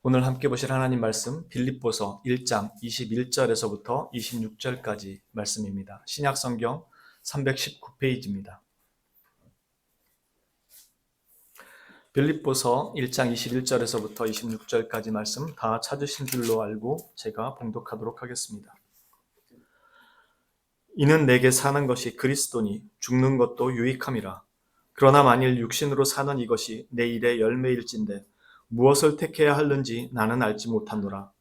오늘 함께 보실 하나님 말씀 빌립보서 1장 21절에서부터 26절까지 말씀입니다. 신약성경 319페이지입니다. 빌립보서 1장 21절에서부터 26절까지 말씀 다 찾으신 줄로 알고 제가 봉독하도록 하겠습니다. 이는 내게 사는 것이 그리스도니 죽는 것도 유익함이라. 그러나 만일 육신으로 사는 이것이 내 일의 열매일진데 무엇을 택해야 하는지 나는 알지 못하노라.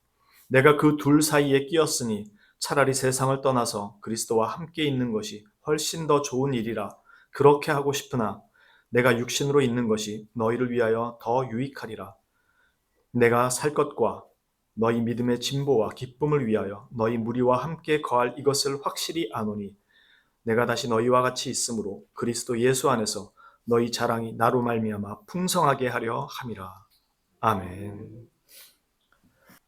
내가 그 둘 사이에 끼었으니 차라리 세상을 떠나서 그리스도와 함께 있는 것이 훨씬 더 좋은 일이라 그렇게 하고 싶으나 내가 육신으로 있는 것이 너희를 위하여 더 유익하리라. 내가 살 것과 너희 믿음의 진보와 기쁨을 위하여 너희 무리와 함께 거할 이것을 확실히 아노니 내가 다시 너희와 같이 있으므로 그리스도 예수 안에서 너희 자랑이 나로 말미암아 풍성하게 하려 함이라. 아멘.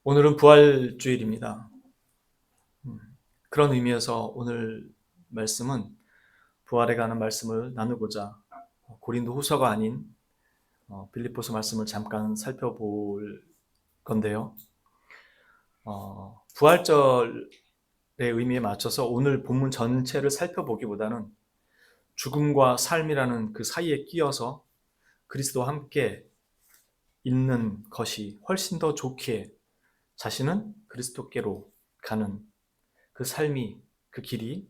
오늘은 부활주일입니다. 그런 의미에서 오늘 말씀은 부활에 관한 말씀을 나누고자 고린도 후서가 아닌 빌립보서 말씀을 잠깐 살펴볼 건데요. 부활절의 의미에 맞춰서 오늘 본문 전체를 살펴보기보다는 죽음과 삶이라는 그 사이에 끼어서 그리스도와 함께 있는 것이 훨씬 더 좋기에 자신은 그리스도께로 가는 그 삶이, 그 길이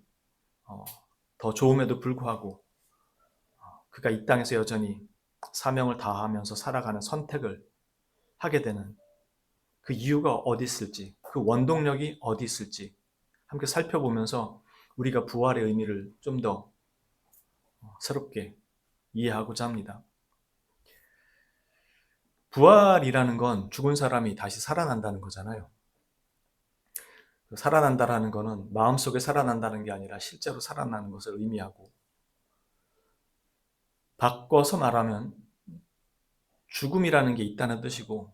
더 좋음에도 불구하고 그가 이 땅에서 여전히 사명을 다하면서 살아가는 선택을 하게 되는 그 이유가 어디 있을지, 그 원동력이 어디 있을지 함께 살펴보면서 우리가 부활의 의미를 좀 더 새롭게 이해하고자 합니다. 부활이라는 건 죽은 사람이 다시 살아난다는 거잖아요. 살아난다라는 거는 마음속에 살아난다는 게 아니라 실제로 살아나는 것을 의미하고, 바꿔서 말하면 죽음이라는 게 있다는 뜻이고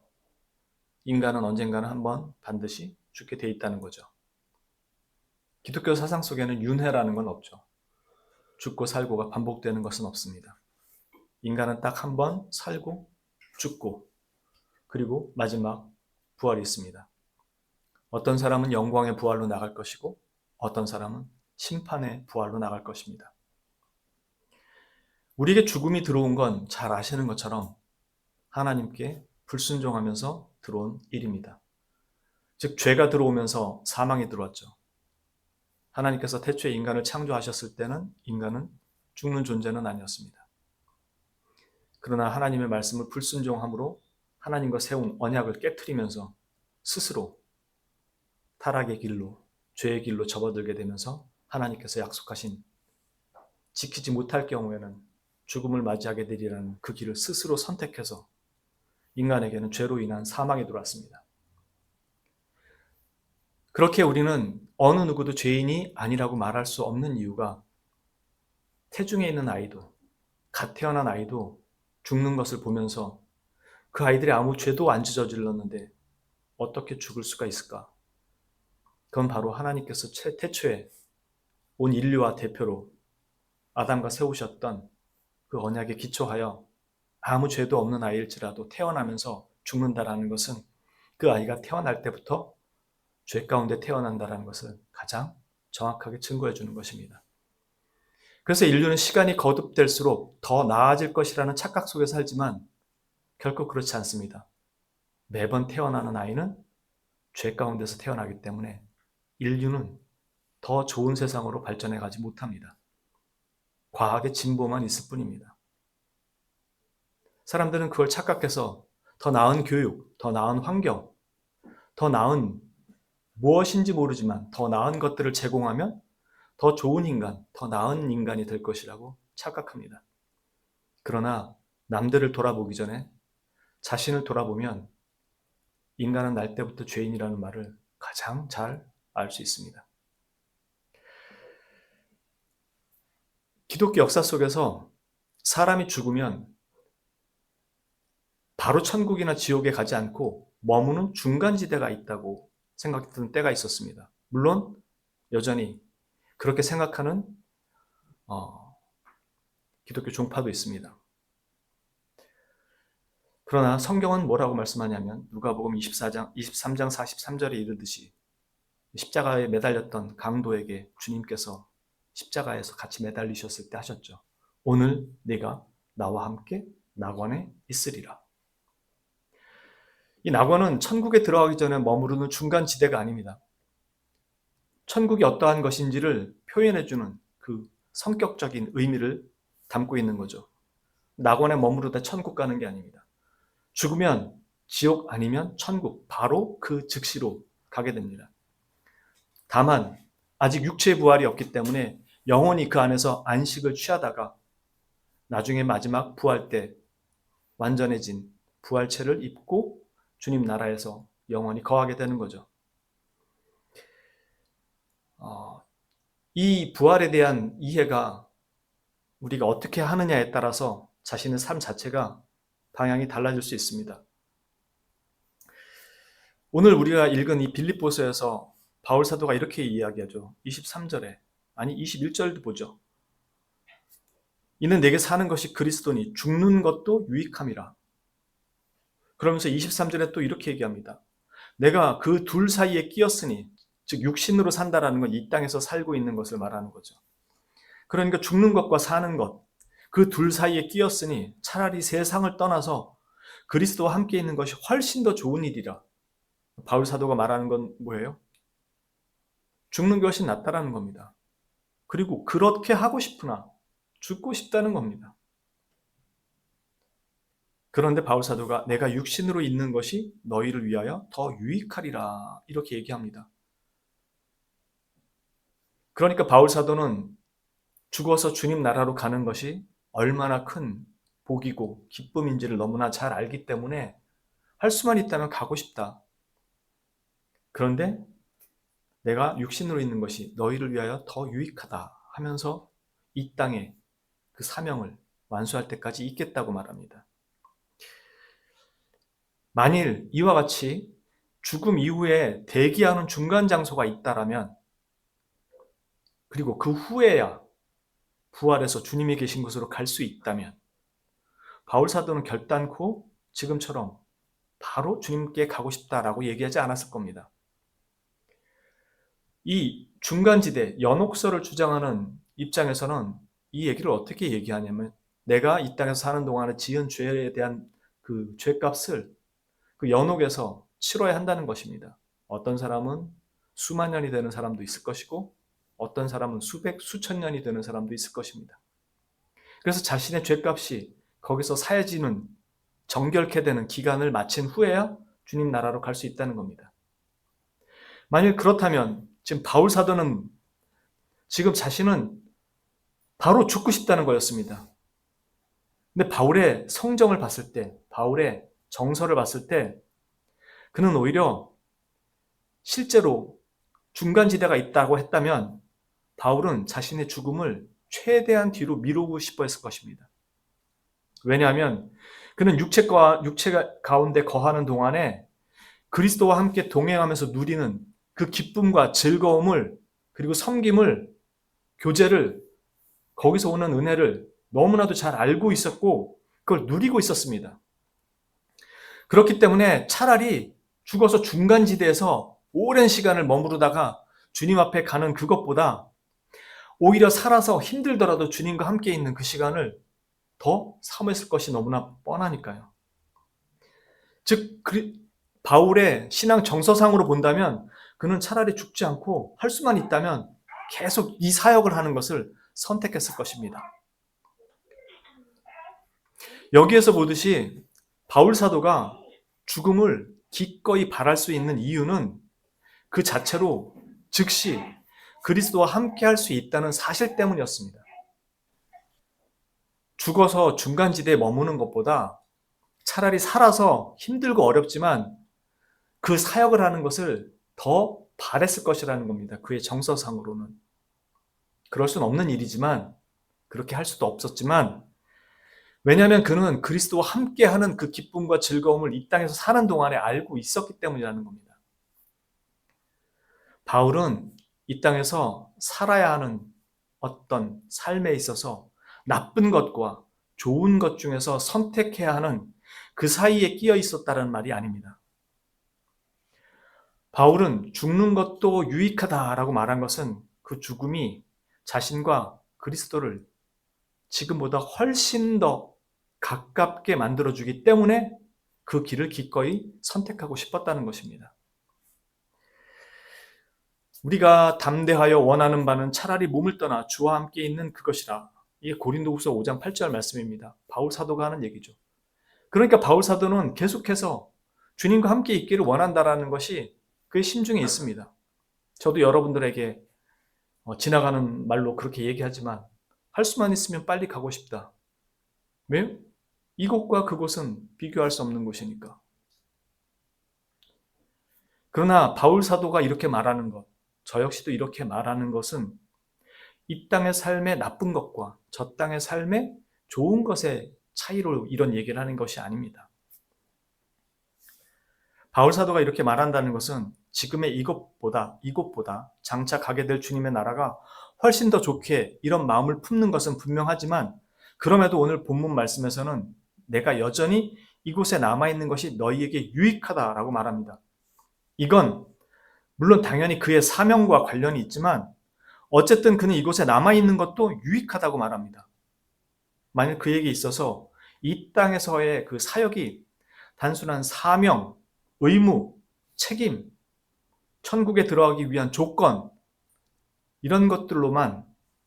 인간은 언젠가는 한번 반드시 죽게 돼 있다는 거죠. 기독교 사상 속에는 윤회라는 건 없죠. 죽고 살고가 반복되는 것은 없습니다. 인간은 딱 한 번 살고 죽고 그리고 마지막 부활이 있습니다. 어떤 사람은 영광의 부활로 나갈 것이고 어떤 사람은 심판의 부활로 나갈 것입니다. 우리에게 죽음이 들어온 건 잘 아시는 것처럼 하나님께 불순종하면서 들어온 일입니다. 즉 죄가 들어오면서 사망이 들어왔죠. 하나님께서 태초에 인간을 창조하셨을 때는 인간은 죽는 존재는 아니었습니다. 그러나 하나님의 말씀을 불순종함으로 하나님과 세운 언약을 깨트리면서 스스로 타락의 길로, 죄의 길로 접어들게 되면서 하나님께서 약속하신 지키지 못할 경우에는 죽음을 맞이하게 되리라는 그 길을 스스로 선택해서 인간에게는 죄로 인한 사망이 들어왔습니다. 그렇게 우리는 어느 누구도 죄인이 아니라고 말할 수 없는 이유가 태중에 있는 아이도, 갓 태어난 아이도 죽는 것을 보면서 그 아이들이 아무 죄도 안 저질렀는데 어떻게 죽을 수가 있을까? 그건 바로 하나님께서 태초에 온 인류와 대표로 아담과 세우셨던 그 언약에 기초하여 아무 죄도 없는 아이일지라도 태어나면서 죽는다라는 것은 그 아이가 태어날 때부터 죄 가운데 태어난다라는 것을 가장 정확하게 증거해 주는 것입니다. 그래서 인류는 시간이 거듭될수록 더 나아질 것이라는 착각 속에 살지만 결코 그렇지 않습니다. 매번 태어나는 아이는 죄 가운데서 태어나기 때문에 인류는 더 좋은 세상으로 발전해 가지 못합니다. 과학의 진보만 있을 뿐입니다. 사람들은 그걸 착각해서 더 나은 교육, 더 나은 환경, 더 나은 무엇인지 모르지만 더 나은 것들을 제공하면 더 좋은 인간, 더 나은 인간이 될 것이라고 착각합니다. 그러나 남들을 돌아보기 전에 자신을 돌아보면 인간은 날 때부터 죄인이라는 말을 가장 잘 알 수 있습니다. 기독교 역사 속에서 사람이 죽으면 바로 천국이나 지옥에 가지 않고 머무는 중간지대가 있다고 생각했던 때가 있었습니다. 물론 여전히 그렇게 생각하는 기독교 종파도 있습니다. 그러나 성경은 뭐라고 말씀하냐면 누가복음 23장 43절에 이르듯이 십자가에 매달렸던 강도에게 주님께서 십자가에서 같이 매달리셨을 때 하셨죠. 오늘 네가 나와 함께 낙원에 있으리라. 이 낙원은 천국에 들어가기 전에 머무르는 중간 지대가 아닙니다. 천국이 어떠한 것인지를 표현해주는 그 성격적인 의미를 담고 있는 거죠. 낙원에 머무르다 천국 가는 게 아닙니다. 죽으면 지옥 아니면 천국, 바로 그 즉시로 가게 됩니다. 다만 아직 육체의 부활이 없기 때문에 영원히 그 안에서 안식을 취하다가 나중에 마지막 부활 때 완전해진 부활체를 입고 주님 나라에서 영원히 거하게 되는 거죠. 이 부활에 대한 이해가 우리가 어떻게 하느냐에 따라서 자신의 삶 자체가 방향이 달라질 수 있습니다. 오늘 우리가 읽은 이 빌립보서에서 바울 사도가 이렇게 이야기하죠. 23절에, 아니 21절도 보죠. 이는 내게 사는 것이 그리스도니 죽는 것도 유익함이라. 그러면서 23절에 또 이렇게 얘기합니다. 내가 그 둘 사이에 끼었으니, 즉 육신으로 산다라는 건 이 땅에서 살고 있는 것을 말하는 거죠. 그러니까 죽는 것과 사는 것, 그 둘 사이에 끼었으니 차라리 세상을 떠나서 그리스도와 함께 있는 것이 훨씬 더 좋은 일이라. 바울 사도가 말하는 건 뭐예요? 죽는 것이 낫다라는 겁니다. 그리고 그렇게 하고 싶으나 죽고 싶다는 겁니다. 그런데 바울 사도가 내가 육신으로 있는 것이 너희를 위하여 더 유익하리라 이렇게 얘기합니다. 그러니까 바울 사도는 죽어서 주님 나라로 가는 것이 얼마나 큰 복이고 기쁨인지를 너무나 잘 알기 때문에 할 수만 있다면 가고 싶다. 그런데 내가 육신으로 있는 것이 너희를 위하여 더 유익하다 하면서 이 땅에 그 사명을 완수할 때까지 있겠다고 말합니다. 만일 이와 같이 죽음 이후에 대기하는 중간 장소가 있다라면, 그리고 그 후에야 부활해서 주님이 계신 곳으로 갈 수 있다면 바울 사도는 결단코 지금처럼 바로 주님께 가고 싶다라고 얘기하지 않았을 겁니다. 이 중간지대, 연옥설을 주장하는 입장에서는 이 얘기를 어떻게 얘기하냐면 내가 이 땅에서 사는 동안에 지은 죄에 대한 그 죄값을 그 연옥에서 치러야 한다는 것입니다. 어떤 사람은 수만 년이 되는 사람도 있을 것이고 어떤 사람은 수백, 수천 년이 되는 사람도 있을 것입니다. 그래서 자신의 죄값이 거기서 사해지는, 정결케 되는 기간을 마친 후에야 주님 나라로 갈 수 있다는 겁니다. 만일 그렇다면 지금 바울 사도는 지금 자신은 바로 죽고 싶다는 거였습니다. 근데 바울의 성정을 봤을 때, 바울의 정서를 봤을 때 그는 오히려 실제로 중간지대가 있다고 했다면 바울은 자신의 죽음을 최대한 뒤로 미루고 싶어 했을 것입니다. 왜냐하면 그는 육체 가운데 거하는 동안에 그리스도와 함께 동행하면서 누리는 그 기쁨과 즐거움을, 그리고 섬김을, 교제를, 거기서 오는 은혜를 너무나도 잘 알고 있었고 그걸 누리고 있었습니다. 그렇기 때문에 차라리 죽어서 중간지대에서 오랜 시간을 머무르다가 주님 앞에 가는 그것보다 오히려 살아서 힘들더라도 주님과 함께 있는 그 시간을 더 삼았을 것이 너무나 뻔하니까요. 즉 바울의 신앙 정서상으로 본다면 그는 차라리 죽지 않고 할 수만 있다면 계속 이 사역을 하는 것을 선택했을 것입니다. 여기에서 보듯이 바울 사도가 죽음을 기꺼이 바랄 수 있는 이유는 그 자체로 즉시 그리스도와 함께 할 수 있다는 사실 때문이었습니다. 죽어서 중간지대에 머무는 것보다 차라리 살아서 힘들고 어렵지만 그 사역을 하는 것을 더 바랬을 것이라는 겁니다. 그의 정서상으로는. 그럴 수는 없는 일이지만, 그렇게 할 수도 없었지만, 왜냐하면 그는 그리스도와 함께하는 그 기쁨과 즐거움을 이 땅에서 사는 동안에 알고 있었기 때문이라는 겁니다. 바울은 이 땅에서 살아야 하는 어떤 삶에 있어서 나쁜 것과 좋은 것 중에서 선택해야 하는 그 사이에 끼어 있었다는 말이 아닙니다. 바울은 죽는 것도 유익하다라고 말한 것은 그 죽음이 자신과 그리스도를 지금보다 훨씬 더 가깝게 만들어주기 때문에 그 길을 기꺼이 선택하고 싶었다는 것입니다. 우리가 담대하여 원하는 바는 차라리 몸을 떠나 주와 함께 있는 그것이라. 이게 고린도후서 5장 8절 말씀입니다. 바울 사도가 하는 얘기죠. 그러니까 바울 사도는 계속해서 주님과 함께 있기를 원한다라는 것이 그의 심중에 있습니다. 저도 여러분들에게 지나가는 말로 그렇게 얘기하지만 할 수만 있으면 빨리 가고 싶다. 왜요? 이곳과 그곳은 비교할 수 없는 곳이니까. 그러나 바울 사도가 이렇게 말하는 것, 저 역시도 이렇게 말하는 것은 이 땅의 삶의 나쁜 것과 저 땅의 삶의 좋은 것의 차이로 이런 얘기를 하는 것이 아닙니다. 바울 사도가 이렇게 말한다는 것은 지금의 이곳보다 장차 가게 될 주님의 나라가 훨씬 더 좋게 이런 마음을 품는 것은 분명하지만 그럼에도 오늘 본문 말씀에서는 내가 여전히 이곳에 남아있는 것이 너희에게 유익하다라고 말합니다. 이건 물론 당연히 그의 사명과 관련이 있지만 어쨌든 그는 이곳에 남아있는 것도 유익하다고 말합니다. 만일 그에게 있어서 이 땅에서의 그 사역이 단순한 사명, 의무, 책임, 천국에 들어가기 위한 조건 이런 것들로만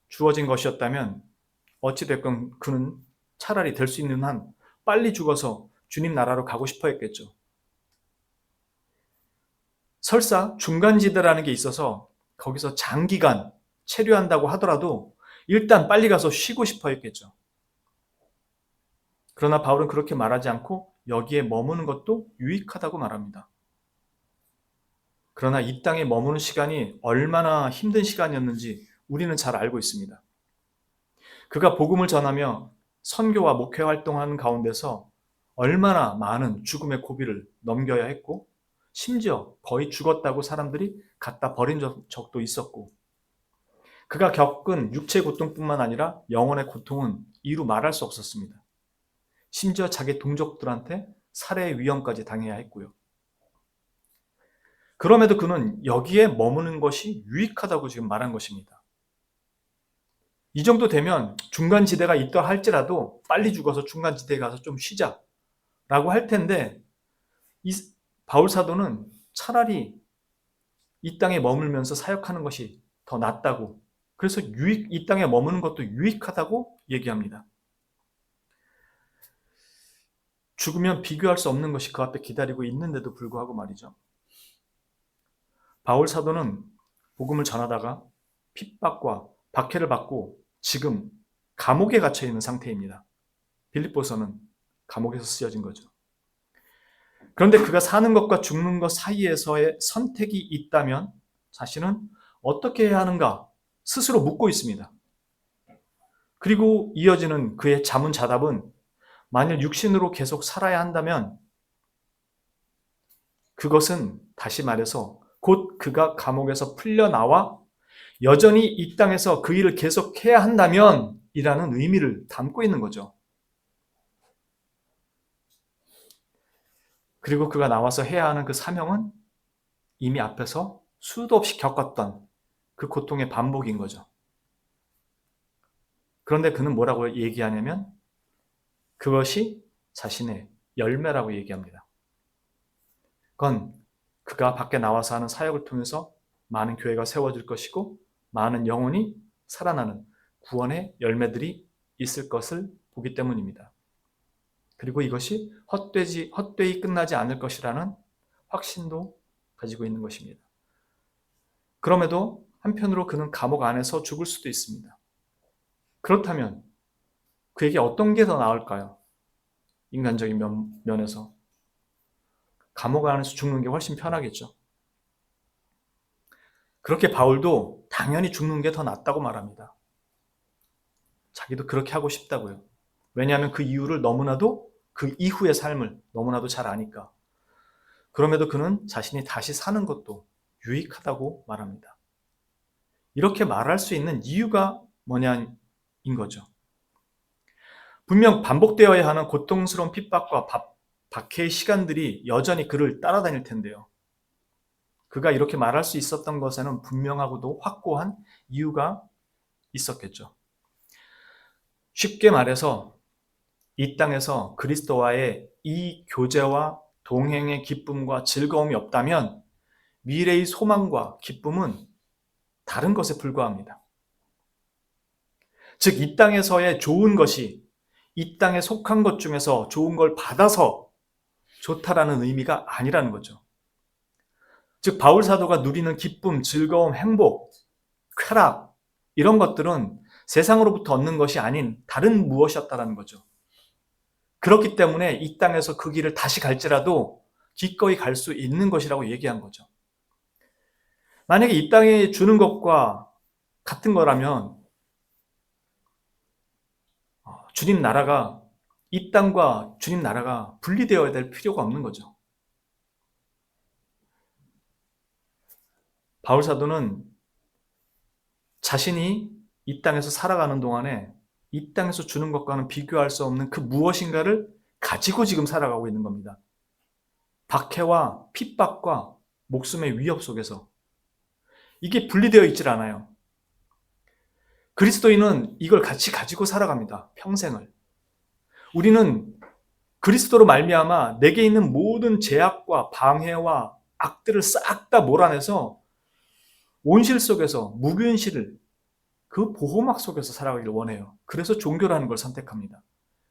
주어진 것이었다면 어찌됐건 그는 차라리 될 수 있는 한 빨리 죽어서 주님 나라로 가고 싶어 했겠죠. 설사 중간지대라는 게 있어서 거기서 장기간 체류한다고 하더라도 일단 빨리 가서 쉬고 싶어 했겠죠. 그러나 바울은 그렇게 말하지 않고 여기에 머무는 것도 유익하다고 말합니다. 그러나 이 땅에 머무는 시간이 얼마나 힘든 시간이었는지 우리는 잘 알고 있습니다. 그가 복음을 전하며 선교와 목회 활동하는 가운데서 얼마나 많은 죽음의 고비를 넘겨야 했고 심지어 거의 죽었다고 사람들이 갖다 버린 적도 있었고 그가 겪은 육체 고통뿐만 아니라 영혼의 고통은 이루 말할 수 없었습니다. 심지어 자기 동족들한테 살해의 위험까지 당해야 했고요. 그럼에도 그는 여기에 머무는 것이 유익하다고 지금 말한 것입니다. 이 정도 되면 중간지대가 있다 할지라도 빨리 죽어서 중간지대에 가서 좀 쉬자라고 할 텐데 이 바울 사도는 차라리 이 땅에 머물면서 사역하는 것이 더 낫다고 그래서 이 땅에 머무는 것도 유익하다고 얘기합니다. 죽으면 비교할 수 없는 것이 그 앞에 기다리고 있는데도 불구하고 말이죠. 바울 사도는 복음을 전하다가 핍박과 박해를 받고 지금 감옥에 갇혀 있는 상태입니다. 빌립보서는 감옥에서 쓰여진 거죠. 그런데 그가 사는 것과 죽는 것 사이에서의 선택이 있다면 자신은 어떻게 해야 하는가 스스로 묻고 있습니다. 그리고 이어지는 그의 자문자답은 만일 육신으로 계속 살아야 한다면 그것은 다시 말해서 곧 그가 감옥에서 풀려나와 여전히 이 땅에서 그 일을 계속해야 한다면 이라는 의미를 담고 있는 거죠. 그리고 그가 나와서 해야 하는 그 사명은 이미 앞에서 수도 없이 겪었던 그 고통의 반복인 거죠. 그런데 그는 뭐라고 얘기하냐면 그것이 자신의 열매라고 얘기합니다. 그건 그가 밖에 나와서 하는 사역을 통해서 많은 교회가 세워질 것이고 많은 영혼이 살아나는 구원의 열매들이 있을 것을 보기 때문입니다. 그리고 이것이 헛되이 끝나지 않을 것이라는 확신도 가지고 있는 것입니다. 그럼에도 한편으로 그는 감옥 안에서 죽을 수도 있습니다. 그렇다면 그에게 어떤 게 더 나을까요? 인간적인 면에서. 감옥 안에서 죽는 게 훨씬 편하겠죠. 그렇게 바울도 당연히 죽는 게 더 낫다고 말합니다. 자기도 그렇게 하고 싶다고요. 왜냐하면 그 이유를 너무나도 그 이후의 삶을 너무나도 잘 아니까. 그럼에도 그는 자신이 다시 사는 것도 유익하다고 말합니다. 이렇게 말할 수 있는 이유가 뭐냐인 거죠. 분명 반복되어야 하는 고통스러운 핍박과 박해의 시간들이 여전히 그를 따라다닐 텐데요. 그가 이렇게 말할 수 있었던 것에는 분명하고도 확고한 이유가 있었겠죠. 쉽게 말해서 이 땅에서 그리스도와의 이 교제와 동행의 기쁨과 즐거움이 없다면 미래의 소망과 기쁨은 다른 것에 불과합니다. 즉, 이 땅에서의 좋은 것이 이 땅에 속한 것 중에서 좋은 걸 받아서 좋다라는 의미가 아니라는 거죠. 즉, 바울 사도가 누리는 기쁨, 즐거움, 행복, 쾌락 이런 것들은 세상으로부터 얻는 것이 아닌 다른 무엇이었다라는 거죠. 그렇기 때문에 이 땅에서 그 길을 다시 갈지라도 기꺼이 갈 수 있는 것이라고 얘기한 거죠. 만약에 이 땅에 주는 것과 같은 거라면 주님 나라가 이 땅과 주님 나라가 분리되어야 될 필요가 없는 거죠. 바울 사도는 자신이 이 땅에서 살아가는 동안에 이 땅에서 주는 것과는 비교할 수 없는 그 무엇인가를 가지고 지금 살아가고 있는 겁니다. 박해와 핍박과 목숨의 위협 속에서 이게 분리되어 있질 않아요. 그리스도인은 이걸 같이 가지고 살아갑니다. 평생을. 우리는 그리스도로 말미암아 내게 있는 모든 제약과 방해와 악들을 싹 다 몰아내서 온실 속에서 무균실을 그 보호막 속에서 살아가기를 원해요. 그래서 종교라는 걸 선택합니다.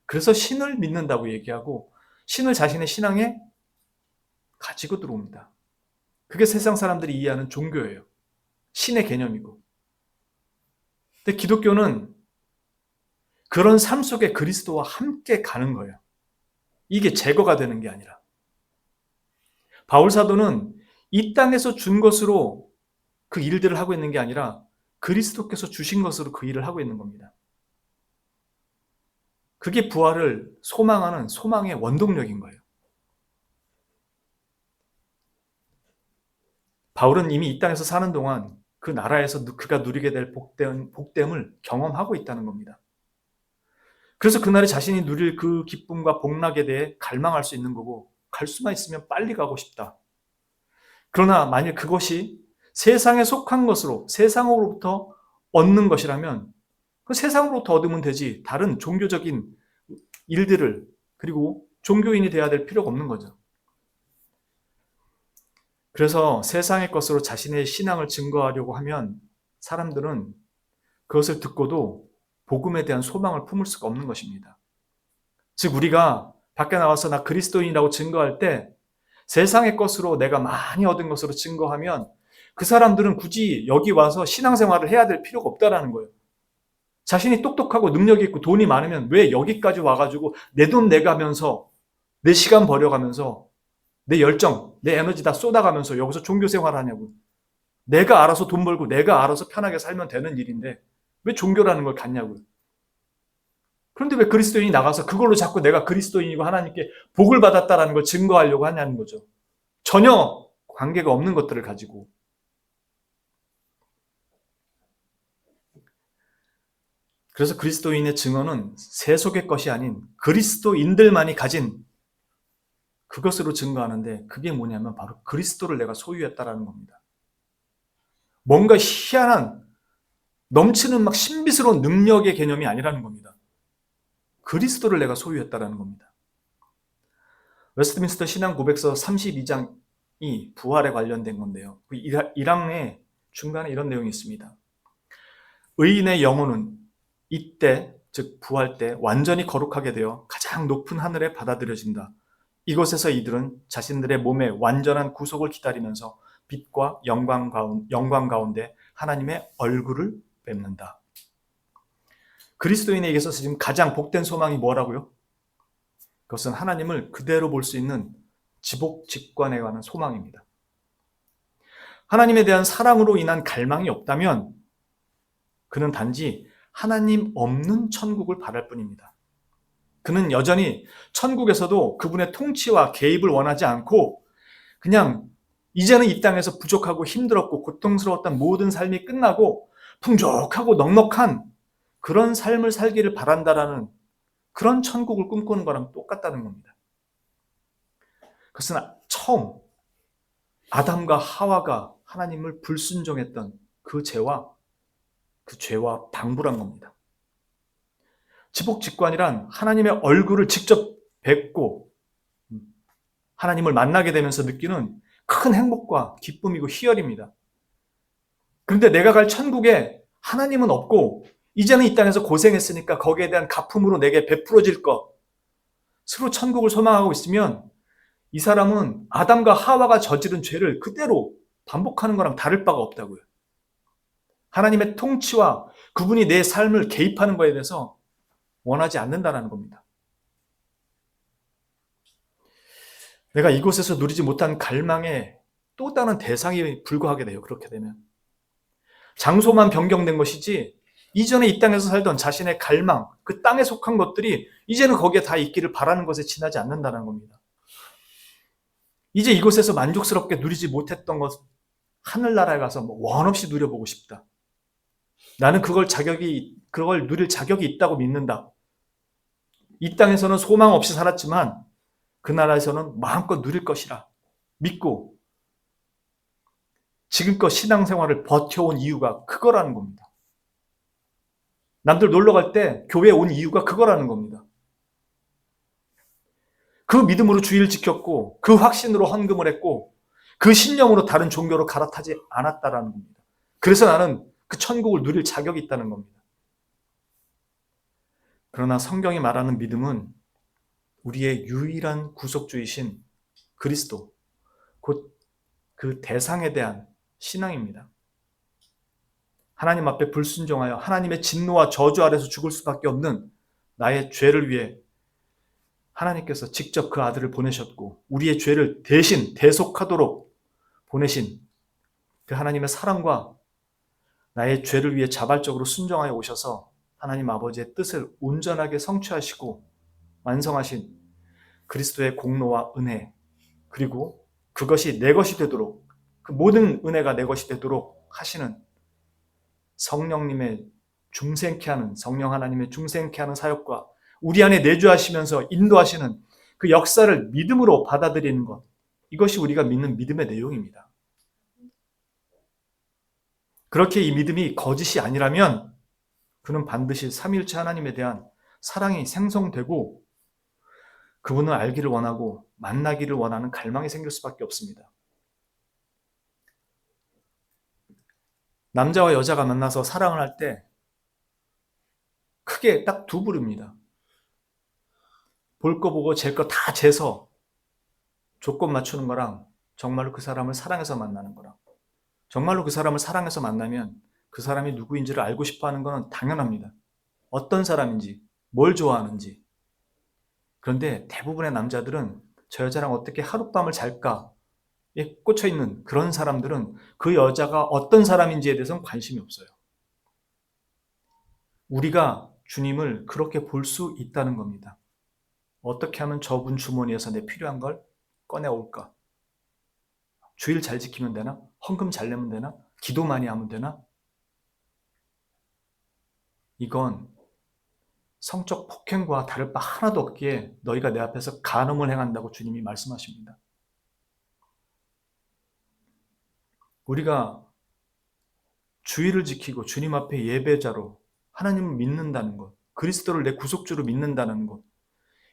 그래서 신을 믿는다고 얘기하고 신을 자신의 신앙에 가지고 들어옵니다. 그게 세상 사람들이 이해하는 종교예요. 신의 개념이고. 근데 기독교는 그런 삶 속에 그리스도와 함께 가는 거예요. 이게 제거가 되는 게 아니라. 바울 사도는 이 땅에서 준 것으로 그 일들을 하고 있는 게 아니라 그리스도께서 주신 것으로 그 일을 하고 있는 겁니다. 그게 부활을 소망하는 소망의 원동력인 거예요. 바울은 이미 이 땅에서 사는 동안 그 나라에서 그가 누리게 될 복됨을 경험하고 있다는 겁니다. 그래서 그날에 자신이 누릴 그 기쁨과 복락에 대해 갈망할 수 있는 거고 갈 수만 있으면 빨리 가고 싶다. 그러나 만일 그것이 세상에 속한 것으로 세상으로부터 얻는 것이라면 그 세상으로부터 얻으면 되지 다른 종교적인 일들을 그리고 종교인이 돼야 될 필요가 없는 거죠. 그래서 세상의 것으로 자신의 신앙을 증거하려고 하면 사람들은 그것을 듣고도 복음에 대한 소망을 품을 수가 없는 것입니다. 즉 우리가 밖에 나와서 나 그리스도인이라고 증거할 때 세상의 것으로 내가 많이 얻은 것으로 증거하면 그 사람들은 굳이 여기 와서 신앙생활을 해야 될 필요가 없다라는 거예요. 자신이 똑똑하고 능력이 있고 돈이 많으면 왜 여기까지 와가지고 내 돈 내가면서 내 시간 버려가면서 내 열정, 내 에너지 다 쏟아가면서 여기서 종교생활 하냐고. 내가 알아서 돈 벌고 내가 알아서 편하게 살면 되는 일인데 왜 종교라는 걸 갖냐고요. 그런데 왜 그리스도인이 나가서 그걸로 자꾸 내가 그리스도인이고 하나님께 복을 받았다라는 걸 증거하려고 하냐는 거죠. 전혀 관계가 없는 것들을 가지고. 그래서 그리스도인의 증언은 세속의 것이 아닌 그리스도인들만이 가진 그것으로 증거하는데 그게 뭐냐면 바로 그리스도를 내가 소유했다라는 겁니다. 뭔가 희한한 넘치는 막 신비스러운 능력의 개념이 아니라는 겁니다. 그리스도를 내가 소유했다라는 겁니다. 웨스트민스터 신앙 고백서 32장이 부활에 관련된 건데요. 그 1항의 중간에 이런 내용이 있습니다. 의인의 영혼은 이때 즉 부활 때 완전히 거룩하게 되어 가장 높은 하늘에 받아들여진다. 이곳에서 이들은 자신들의 몸의 완전한 구속을 기다리면서 빛과 영광 가운데 하나님의 얼굴을 뵙는다. 그리스도인에게 있어서 지금 가장 복된 소망이 뭐라고요? 그것은 하나님을 그대로 볼 수 있는 지복직관에 관한 소망입니다. 하나님에 대한 사랑으로 인한 갈망이 없다면 그는 단지 하나님 없는 천국을 바랄 뿐입니다. 그는 여전히 천국에서도 그분의 통치와 개입을 원하지 않고 그냥 이제는 이 땅에서 부족하고 힘들었고 고통스러웠던 모든 삶이 끝나고 풍족하고 넉넉한 그런 삶을 살기를 바란다라는 그런 천국을 꿈꾸는 거랑 똑같다는 겁니다. 그것은 처음 아담과 하와가 하나님을 불순종했던 그 죄와 방불한 겁니다. 지복직관이란 하나님의 얼굴을 직접 뵙고 하나님을 만나게 되면서 느끼는 큰 행복과 기쁨이고 희열입니다. 그런데 내가 갈 천국에 하나님은 없고 이제는 이 땅에서 고생했으니까 거기에 대한 가품으로 내게 베풀어질 것으로 천국을 소망하고 있으면 이 사람은 아담과 하와가 저지른 죄를 그대로 반복하는 거랑 다를 바가 없다고요. 하나님의 통치와 그분이 내 삶을 개입하는 거에 대해서 원하지 않는다는 겁니다. 내가 이곳에서 누리지 못한 갈망의 또 다른 대상이 불과하게 돼요. 그렇게 되면. 장소만 변경된 것이지 이전에 이 땅에서 살던 자신의 갈망, 그 땅에 속한 것들이 이제는 거기에 다 있기를 바라는 것에 지나지 않는다는 겁니다. 이제 이곳에서 만족스럽게 누리지 못했던 것, 하늘나라에 가서 원 없이 누려보고 싶다. 나는 그걸 누릴 자격이 있다고 믿는다. 이 땅에서는 소망 없이 살았지만 그 나라에서는 마음껏 누릴 것이라 믿고 지금껏 신앙생활을 버텨온 이유가 그거라는 겁니다. 남들 놀러 갈 때 교회에 온 이유가 그거라는 겁니다. 그 믿음으로 주의를 지켰고 그 확신으로 헌금을 했고 그 신념으로 다른 종교로 갈아타지 않았다라는 겁니다. 그래서 나는 그 천국을 누릴 자격이 있다는 겁니다. 그러나 성경이 말하는 믿음은 우리의 유일한 구속주이신 그리스도, 곧 그 대상에 대한 신앙입니다. 하나님 앞에 불순종하여 하나님의 진노와 저주 아래서 죽을 수밖에 없는 나의 죄를 위해 하나님께서 직접 그 아들을 보내셨고 우리의 죄를 대신 대속하도록 보내신 그 하나님의 사랑과 나의 죄를 위해 자발적으로 순종하여 오셔서 하나님 아버지의 뜻을 온전하게 성취하시고 완성하신 그리스도의 공로와 은혜, 그리고 그것이 내 것이 되도록, 그 모든 은혜가 내 것이 되도록 하시는 성령님의 중생케 하는, 성령 하나님의 중생케 하는 사역과 우리 안에 내주하시면서 인도하시는 그 역사를 믿음으로 받아들이는 것, 이것이 우리가 믿는 믿음의 내용입니다. 그렇게 이 믿음이 거짓이 아니라면 그는 반드시 삼위일체 하나님에 대한 사랑이 생성되고 그분을 알기를 원하고 만나기를 원하는 갈망이 생길 수밖에 없습니다. 남자와 여자가 만나서 사랑을 할 때 크게 딱 두 부류입니다. 볼 거 보고 잴 거 다 재서 조건 맞추는 거랑 정말로 그 사람을 사랑해서 만나는 거랑, 정말로 그 사람을 사랑해서 만나면 그 사람이 누구인지를 알고 싶어 하는 건 당연합니다. 어떤 사람인지, 뭘 좋아하는지. 그런데 대부분의 남자들은 저 여자랑 어떻게 하룻밤을 잘까에 꽂혀있는 그런 사람들은 그 여자가 어떤 사람인지에 대해서는 관심이 없어요. 우리가 주님을 그렇게 볼 수 있다는 겁니다. 어떻게 하면 저분 주머니에서 내 필요한 걸 꺼내올까? 주일 잘 지키면 되나? 헌금 잘 내면 되나? 기도 많이 하면 되나? 이건 성적 폭행과 다를 바 하나도 없기에 너희가 내 앞에서 간음을 행한다고 주님이 말씀하십니다. 우리가 주의를 지키고 주님 앞에 예배자로 하나님을 믿는다는 것, 그리스도를 내 구속주로 믿는다는 것,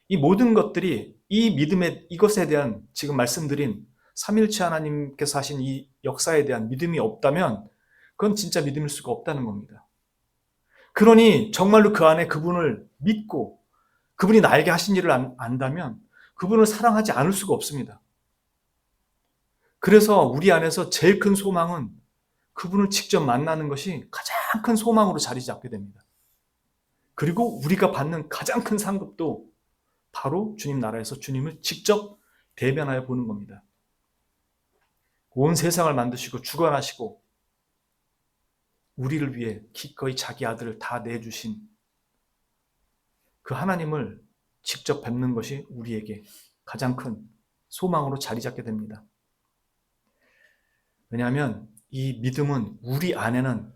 이 모든 것들이 이 믿음의 이것에 대한 지금 말씀드린 삼일체 하나님께서 하신 이 역사에 대한 믿음이 없다면 그건 진짜 믿음일 수가 없다는 겁니다. 그러니 정말로 그 안에 그분을 믿고 그분이 나에게 하신 일을 안다면 그분을 사랑하지 않을 수가 없습니다. 그래서 우리 안에서 제일 큰 소망은 그분을 직접 만나는 것이 가장 큰 소망으로 자리 잡게 됩니다. 그리고 우리가 받는 가장 큰 상급도 바로 주님 나라에서 주님을 직접 대면하여 보는 겁니다. 온 세상을 만드시고 주관하시고 우리를 위해 기꺼이 자기 아들을 다 내주신 그 하나님을 직접 뵙는 것이 우리에게 가장 큰 소망으로 자리 잡게 됩니다. 왜냐하면 이 믿음은 우리 안에는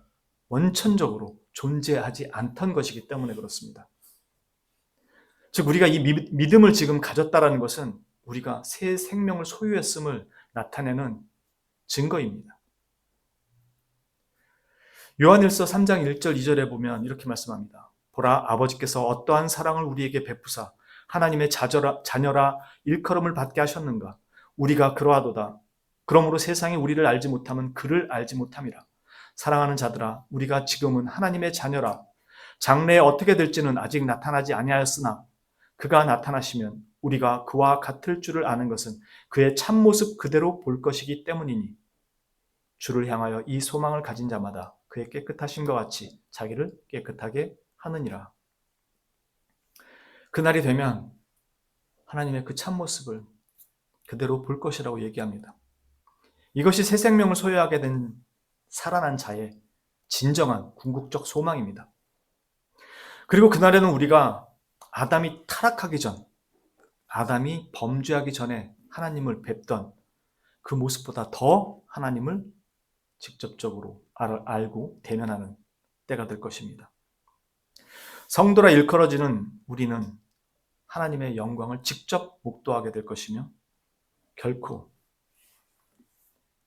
원천적으로 존재하지 않던 것이기 때문에 그렇습니다. 즉 우리가 이 믿음을 지금 가졌다는 것은 우리가 새 생명을 소유했음을 나타내는 증거입니다. 요한일서 3장 1절 2절에 보면 이렇게 말씀합니다. 보라, 아버지께서 어떠한 사랑을 우리에게 베푸사 하나님의 자녀라 일컬음을 받게 하셨는가. 우리가 그러하도다. 그러므로 세상이 우리를 알지 못하면 그를 알지 못함이라. 사랑하는 자들아, 우리가 지금은 하나님의 자녀라. 장래에 어떻게 될지는 아직 나타나지 아니하였으나 그가 나타나시면 우리가 그와 같을 줄을 아는 것은 그의 참모습 그대로 볼 것이기 때문이니 주를 향하여 이 소망을 가진 자마다 그의 깨끗하심과 같이 자기를 깨끗하게 하느니라. 그날이 되면 하나님의 그 참모습을 그대로 볼 것이라고 얘기합니다. 이것이 새 생명을 소유하게 된 살아난 자의 진정한 궁극적 소망입니다. 그리고 그날에는 우리가 아담이 타락하기 전, 아담이 범죄하기 전에 하나님을 뵙던 그 모습보다 더 하나님을 직접적으로 알고 대면하는 때가 될 것입니다. 성도라 일컬어지는 우리는 하나님의 영광을 직접 목도하게 될 것이며 결코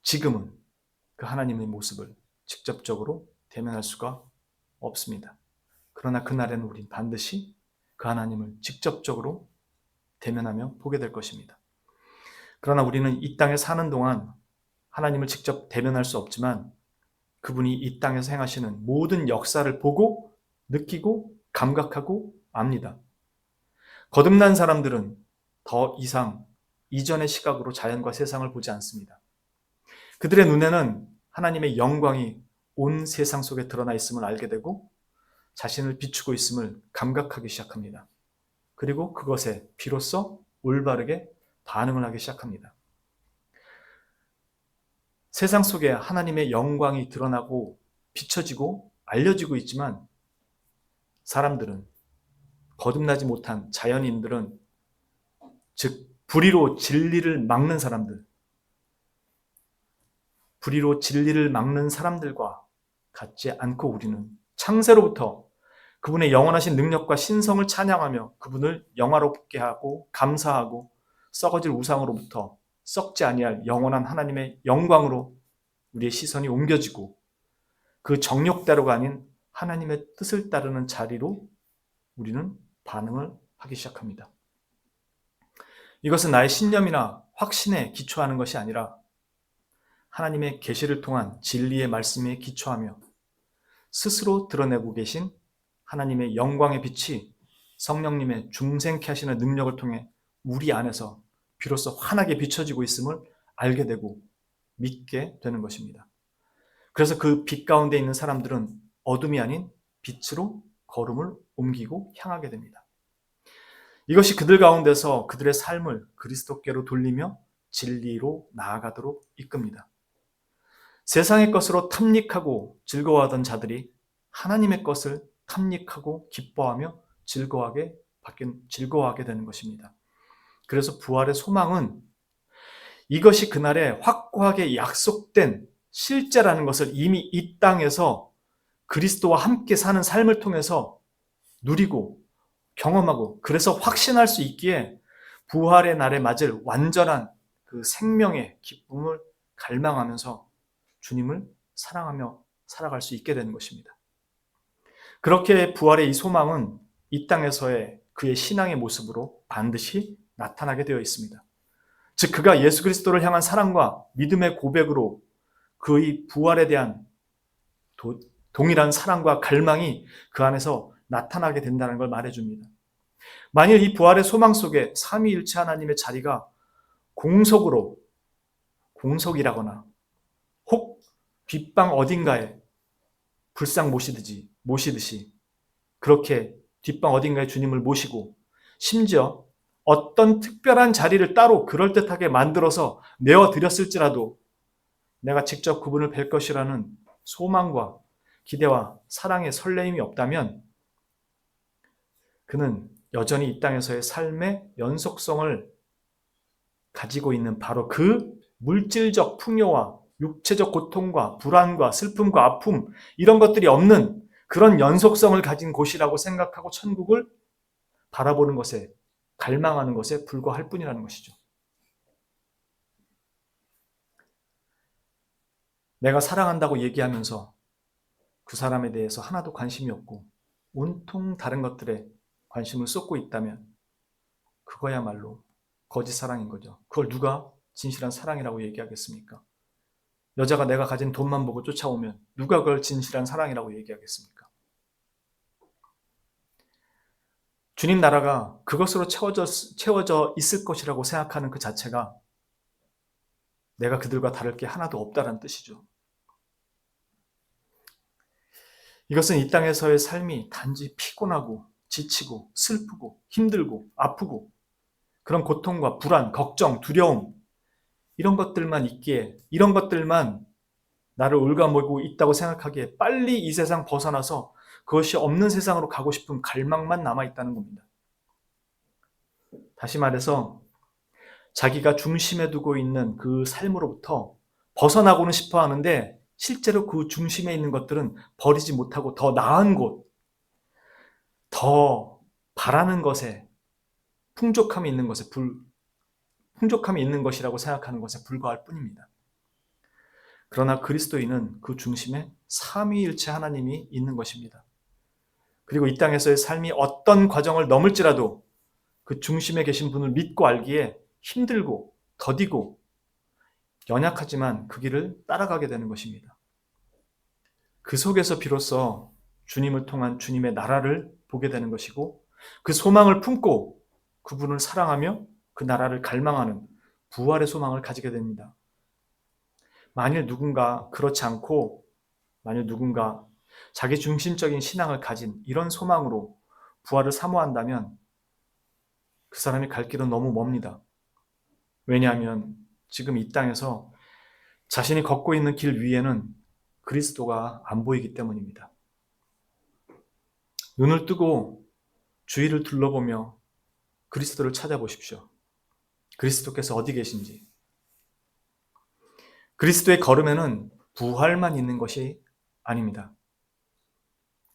지금은 그 하나님의 모습을 직접적으로 대면할 수가 없습니다. 그러나 그날에는 우린 반드시 그 하나님을 직접적으로 대면하며 보게 될 것입니다. 그러나 우리는 이 땅에 사는 동안 하나님을 직접 대면할 수 없지만 그분이 이 땅에서 행하시는 모든 역사를 보고 느끼고 감각하고 압니다. 거듭난 사람들은 더 이상 이전의 시각으로 자연과 세상을 보지 않습니다. 그들의 눈에는 하나님의 영광이 온 세상 속에 드러나 있음을 알게 되고 자신을 비추고 있음을 감각하기 시작합니다. 그리고 그것에 비로소 올바르게 반응을 하기 시작합니다. 세상 속에 하나님의 영광이 드러나고 비춰지고 알려지고 있지만 사람들은, 거듭나지 못한 자연인들은, 즉 불의로 진리를 막는 사람들, 불의로 진리를 막는 사람들과 같지 않고 우리는 창세로부터 그분의 영원하신 능력과 신성을 찬양하며 그분을 영화롭게 하고 감사하고 썩어질 우상으로부터 썩지 아니할 영원한 하나님의 영광으로 우리의 시선이 옮겨지고 그 정욕대로가 아닌 하나님의 뜻을 따르는 자리로 우리는 반응을 하기 시작합니다. 이것은 나의 신념이나 확신에 기초하는 것이 아니라 하나님의 계시를 통한 진리의 말씀에 기초하며 스스로 드러내고 계신 하나님의 영광의 빛이 성령님의 중생케 하시는 능력을 통해 우리 안에서 비로소 환하게 비춰지고 있음을 알게 되고 믿게 되는 것입니다. 그래서 그 빛 가운데 있는 사람들은 어둠이 아닌 빛으로 걸음을 옮기고 향하게 됩니다. 이것이 그들 가운데서 그들의 삶을 그리스도께로 돌리며 진리로 나아가도록 이끕니다. 세상의 것으로 탐닉하고 즐거워하던 자들이 하나님의 것을 탐닉하고 기뻐하며 즐거워하게 되는 것입니다. 그래서 부활의 소망은 이것이 그날에 확고하게 약속된 실제라는 것을 이미 이 땅에서 그리스도와 함께 사는 삶을 통해서 누리고 경험하고 그래서 확신할 수 있기에 부활의 날에 맞을 완전한 그 생명의 기쁨을 갈망하면서 주님을 사랑하며 살아갈 수 있게 되는 것입니다. 그렇게 부활의 이 소망은 이 땅에서의 그의 신앙의 모습으로 반드시 나타나게 되어 있습니다. 즉 그가 예수 그리스도를 향한 사랑과 믿음의 고백으로 그의 부활에 대한 동일한 사랑과 갈망이 그 안에서 나타나게 된다는 걸 말해줍니다. 만일 이 부활의 소망 속에 삼위일체 하나님의 자리가 공석이라거나 혹 뒷방 어딘가에 불상 모시듯이 그렇게 뒷방 어딘가에 주님을 모시고 심지어 어떤 특별한 자리를 따로 그럴듯하게 만들어서 내어드렸을지라도 내가 직접 그분을 뵐 것이라는 소망과 기대와 사랑의 설레임이 없다면 그는 여전히 이 땅에서의 삶의 연속성을 가지고 있는 바로 그 물질적 풍요와 육체적 고통과 불안과 슬픔과 아픔 이런 것들이 없는 그런 연속성을 가진 곳이라고 생각하고 천국을 바라보는 것에 갈망하는 것에 불과할 뿐이라는 것이죠. 내가 사랑한다고 얘기하면서 그 사람에 대해서 하나도 관심이 없고 온통 다른 것들에 관심을 쏟고 있다면 그거야말로 거짓 사랑인 거죠. 그걸 누가 진실한 사랑이라고 얘기하겠습니까? 여자가 내가 가진 돈만 보고 쫓아오면 누가 그걸 진실한 사랑이라고 얘기하겠습니까? 주님 나라가 그것으로 채워져 있을 것이라고 생각하는 그 자체가 내가 그들과 다를 게 하나도 없다는 뜻이죠. 이것은 이 땅에서의 삶이 단지 피곤하고 지치고 슬프고 힘들고 아프고 그런 고통과 불안, 걱정, 두려움 이런 것들만 있기에, 이런 것들만 나를 올가매고 있다고 생각하기에 빨리 이 세상 벗어나서 그것이 없는 세상으로 가고 싶은 갈망만 남아있다는 겁니다. 다시 말해서 자기가 중심에 두고 있는 그 삶으로부터 벗어나고는 싶어 하는데 실제로 그 중심에 있는 것들은 버리지 못하고 더 나은 곳, 더 바라는 것에 풍족함이 있는 것이라고 생각하는 것에 불과할 뿐입니다. 그러나 그리스도인은 그 중심에 삼위일체 하나님이 있는 것입니다. 그리고 이 땅에서의 삶이 어떤 과정을 넘을지라도 그 중심에 계신 분을 믿고 알기에 힘들고 더디고 연약하지만 그 길을 따라가게 되는 것입니다. 그 속에서 비로소 주님을 통한 주님의 나라를 보게 되는 것이고 그 소망을 품고 그분을 사랑하며 그 나라를 갈망하는 부활의 소망을 가지게 됩니다. 만일 누군가 그렇지 않고 만일 누군가 자기 중심적인 신앙을 가진 이런 소망으로 부활을 사모한다면 그 사람이 갈 길은 너무 멉니다. 왜냐하면 지금 이 땅에서 자신이 걷고 있는 길 위에는 그리스도가 안 보이기 때문입니다. 눈을 뜨고 주위를 둘러보며 그리스도를 찾아보십시오. 그리스도께서 어디 계신지. 그리스도의 걸음에는 부활만 있는 것이 아닙니다.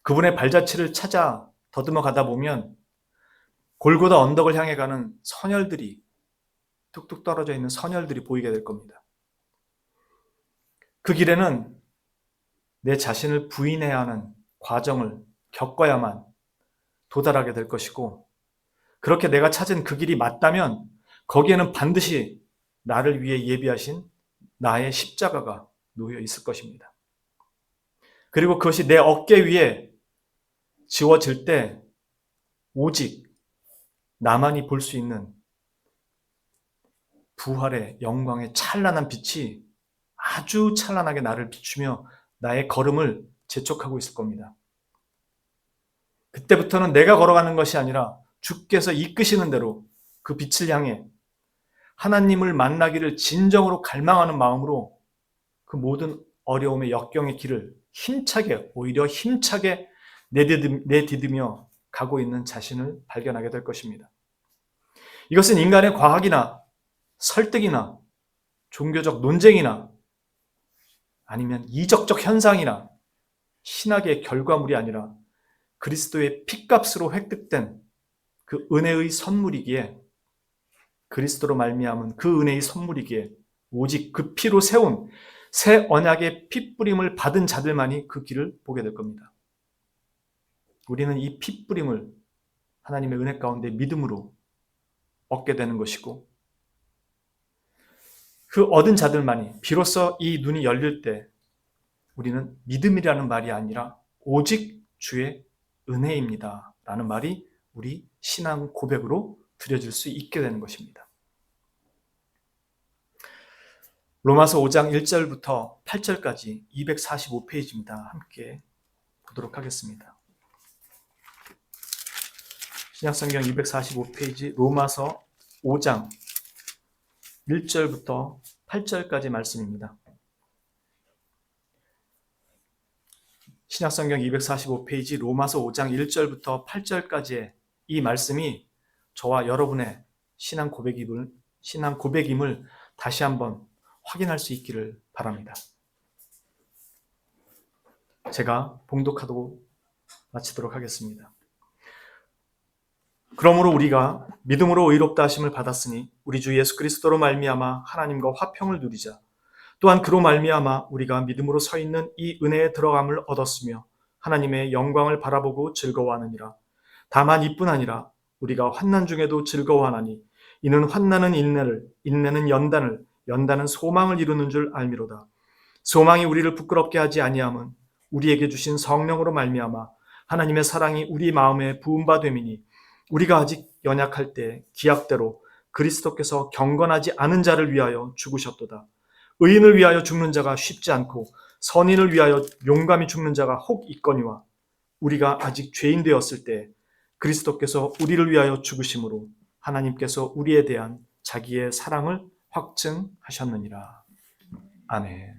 그분의 발자취를 찾아 더듬어 가다 보면 골고다 언덕을 향해 가는 선혈들이 뚝뚝 떨어져 있는 선혈들이 보이게 될 겁니다. 그 길에는 내 자신을 부인해야 하는 과정을 겪어야만 도달하게 될 것이고 그렇게 내가 찾은 그 길이 맞다면 거기에는 반드시 나를 위해 예비하신 나의 십자가가 놓여 있을 것입니다. 그리고 그것이 내 어깨 위에 지워질 때 오직 나만이 볼 수 있는 부활의 영광의 찬란한 빛이 아주 찬란하게 나를 비추며 나의 걸음을 재촉하고 있을 겁니다. 그때부터는 내가 걸어가는 것이 아니라 주께서 이끄시는 대로 그 빛을 향해 하나님을 만나기를 진정으로 갈망하는 마음으로 그 모든 어려움의 역경의 길을 오히려 힘차게 내디디며 가고 있는 자신을 발견하게 될 것입니다. 이것은 인간의 과학이나 설득이나 종교적 논쟁이나 아니면 이적적 현상이나 신학의 결과물이 아니라 그리스도의 피값으로 획득된 그 은혜의 선물이기에 그리스도로 말미암은 그 은혜의 선물이기에 오직 그 피로 세운 새 언약의 핏뿌림을 받은 자들만이 그 길을 보게 될 겁니다. 우리는 이 핏뿌림을 하나님의 은혜 가운데 믿음으로 얻게 되는 것이고 그 얻은 자들만이 비로소 이 눈이 열릴 때 우리는 믿음이라는 말이 아니라 오직 주의 은혜입니다 라는 말이 우리 신앙 고백으로 드려질 수 있게 되는 것입니다. 로마서 5장 1절부터 8절까지 245페이지입니다. 함께 보도록 하겠습니다. 신약성경 245페이지 로마서 5장 1절부터 8절까지 말씀입니다. 신약성경 245페이지 로마서 5장 1절부터 8절까지의 이 말씀이 저와 여러분의 신앙 고백임을 다시 한번 확인할 수 있기를 바랍니다. 제가 봉독하고 마치도록 하겠습니다. 그러므로 우리가 믿음으로 의롭다 하심을 받았으니 우리 주 예수 그리스도로 말미암아 하나님과 화평을 누리자. 또한 그로 말미암아 우리가 믿음으로 서 있는 이 은혜에 들어감을 얻었으며 하나님의 영광을 바라보고 즐거워하느니라. 다만 이뿐 아니라 우리가 환난 중에도 즐거워하나니 이는 환난은 인내를, 인내는 연단을, 연단은 소망을 이루는 줄 알미로다. 소망이 우리를 부끄럽게 하지 아니함은 우리에게 주신 성령으로 말미암아 하나님의 사랑이 우리 마음에 부은 바 됨이니 우리가 아직 연약할 때 기약대로 그리스도께서 경건하지 않은 자를 위하여 죽으셨도다. 의인을 위하여 죽는 자가 쉽지 않고 선인을 위하여 용감히 죽는 자가 혹 있거니와 우리가 아직 죄인 되었을 때 그리스도께서 우리를 위하여 죽으심으로 하나님께서 우리에 대한 자기의 사랑을 확증하셨느니라. 아멘.